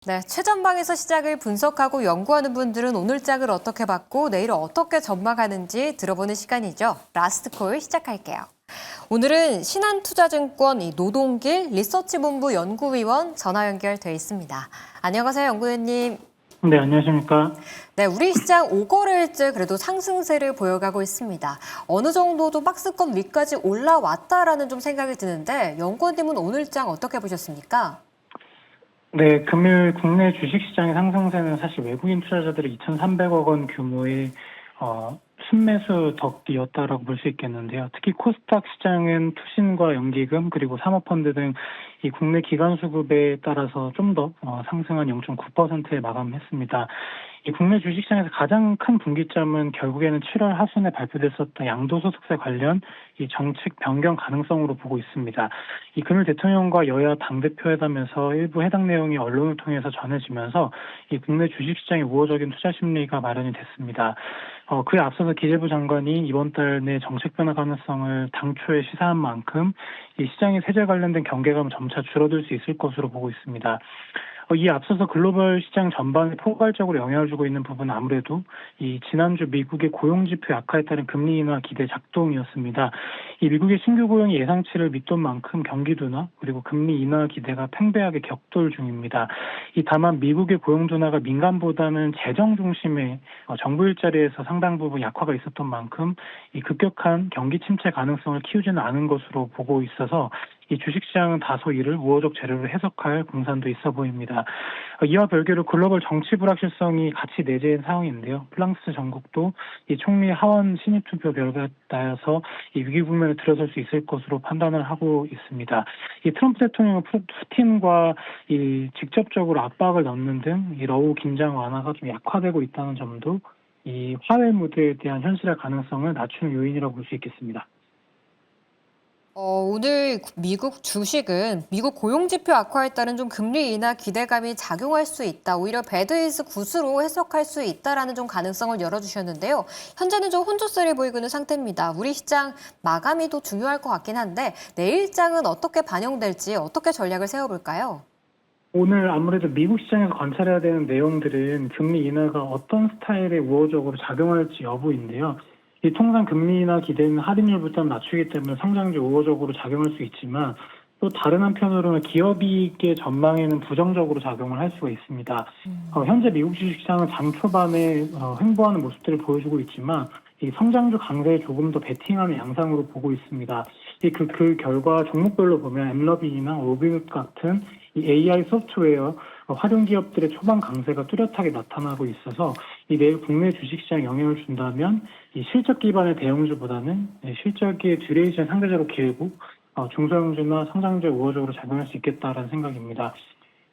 네, 최전방에서 시장을 분석하고 연구하는 분들은 오늘 장을 어떻게 봤고 내일을 어떻게 전망하는지 들어보는 시간이죠. 라스트콜 시작할게요. 오늘은 신한투자증권 노동길 리서치본부 연구위원 전화 연결돼 있습니다. 안녕하세요, 연구위원님. 네, 안녕하십니까. 네, 우리 시장 5거래일째 그래도 상승세를 보여가고 있습니다. 어느 정도도 박스권 위까지 올라왔다라는 좀 생각이 드는데 연구원님은 오늘 장 어떻게 보셨습니까? 네, 금요일 국내 주식시장의 상승세는 사실 외국인 투자자들의 2,300억 원 규모의 순매수 덕이었다라고 볼 수 있겠는데요. 특히 코스닥 시장은 투신과 연기금 그리고 사모펀드 등 이 국내 기관 수급에 따라서 좀 더 상승한 0.9%에 마감했습니다. 이 국내 주식시장에서 가장 큰 분기점은 결국에는 7월 하순에 발표됐었던 양도소득세 관련 이 정책 변경 가능성으로 보고 있습니다. 이 금일 대통령과 여야 당대표 회담에서 일부 해당 내용이 언론을 통해서 전해지면서 이 국내 주식시장의 우호적인 투자 심리가 마련이 됐습니다. 그에 앞서서 기재부 장관이 이번 달 내 정책 변화 가능성을 당초에 시사한 만큼 이 시장의 세제 관련된 경계감은 점차 줄어들 수 있을 것으로 보고 있습니다. 이에 앞서서 글로벌 시장 전반에 포괄적으로 영향을 주고 있는 부분은 아무래도 이 지난주 미국의 고용지표 약화에 따른 금리 인하 기대 작동이었습니다. 이 미국의 신규 고용이 예상치를 밑돈 만큼 경기 둔화 그리고 금리 인하 기대가 팽배하게 격돌 중입니다. 다만 미국의 고용 둔화가 민간보다는 재정 중심의 정부 일자리에서 상당 부분 약화가 있었던 만큼 이 급격한 경기 침체 가능성을 키우지는 않은 것으로 보고 있어서 이 주식시장은 다소 이를 우호적 재료로 해석할 공산도 있어 보입니다. 이와 별개로 글로벌 정치 불확실성이 같이 내재한 상황인데요. 프랑스 전국도 이 총리 하원 신입 투표 결과에 따라서 이 위기 국면에 들어설 수 있을 것으로 판단을 하고 있습니다. 이 트럼프 대통령은 푸틴과 이 직접적으로 압박을 넣는 등 이 러우 긴장 완화가 좀 약화되고 있다는 점도 이 화해 무드에 대한 현실의 가능성을 낮추는 요인이라고 볼 수 있겠습니다. 오늘 미국 주식은 미국 고용지표 악화에 따른 좀 금리 인하 기대감이 작용할 수 있다. 오히려 배드이즈 굿으로 해석할 수 있다라는 좀 가능성을 열어주셨는데요. 현재는 좀 혼조세를 보이고 있는 상태입니다. 우리 시장 마감이 더 중요할 것 같긴 한데 내일장은 어떻게 반영될지 어떻게 전략을 세워볼까요? 오늘 아무래도 미국 시장에서 관찰해야 되는 내용들은 금리 인하가 어떤 스타일의 우호적으로 작용할지 여부인데요. 통상 금리 인하 기대는 할인율 부담 낮추기 때문에 성장주 우호적으로 작용할 수 있지만 또 다른 한편으로는 기업이익의 전망에는 부정적으로 작용을 할 수가 있습니다. 현재 미국 주식시장은 장 초반에 횡보하는 모습들을 보여주고 있지만 이 성장주 강세에 조금 더 베팅하는 양상으로 보고 있습니다. 그 결과 종목별로 보면 엠러빈이나 오비웃 같은 이 AI 소프트웨어 활용 기업들의 초반 강세가 뚜렷하게 나타나고 있어서 내일 국내 주식시장 영향을 준다면 이 실적 기반의 대형주보다는 실적의 듀레이션 상대적으로 길고 중소형주나 성장주에 우호적으로 작용할 수 있겠다라는 생각입니다.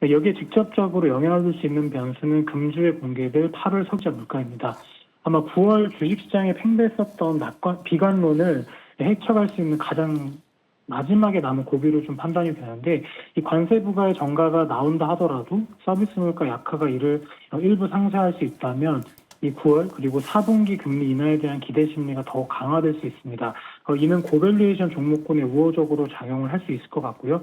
여기에 직접적으로 영향을 줄 수 있는 변수는 금주에 공개될 8월 석유자 물가입니다. 아마 9월 주식시장에 팽배했었던 비관론을 헤쳐갈 수 있는 가장 마지막에 남은 고비로 좀 판단이 되는데 이 관세 부과의 정가가 나온다 하더라도 서비스 물가 약화가 이를 일부 상쇄할 수 있다면 이 9월 그리고 4분기 금리 인하에 대한 기대 심리가 더욱 강화될 수 있습니다. 이는 고밸류에이션 종목군에 우호적으로 작용을 할 수 있을 것 같고요.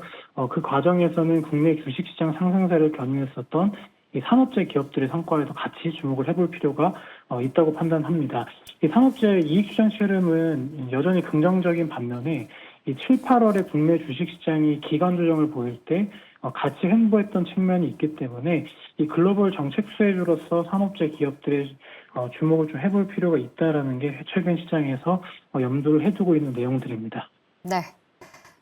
그 과정에서는 국내 주식시장 상승세를 견인했었던 이 산업재 기업들의 성과에도 같이 주목을 해볼 필요가 있다고 판단합니다. 이 산업재 이익 추정 흐름은 여전히 긍정적인 반면에 이 7, 8월에 국내 주식시장이 기관 조정을 보일 때 같이 횡보했던 측면이 있기 때문에 이 글로벌 정책 수혜주로서 산업재 기업들의 주목을 좀 해볼 필요가 있다라는 게 최근 시장에서 염두를 해두고 있는 내용들입니다. 네.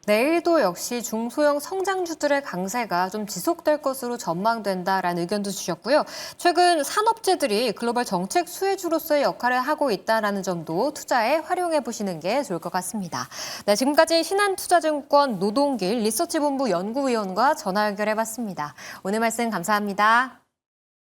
내일도 역시 중소형 성장주들의 강세가 좀 지속될 것으로 전망된다라는 의견도 주셨고요. 최근 산업재들이 글로벌 정책 수혜주로서의 역할을 하고 있다는 점도 투자에 활용해 보시는 게 좋을 것 같습니다. 네, 지금까지 신한투자증권 노동길 리서치본부 연구위원과 전화 연결해봤습니다. 오늘 말씀 감사합니다.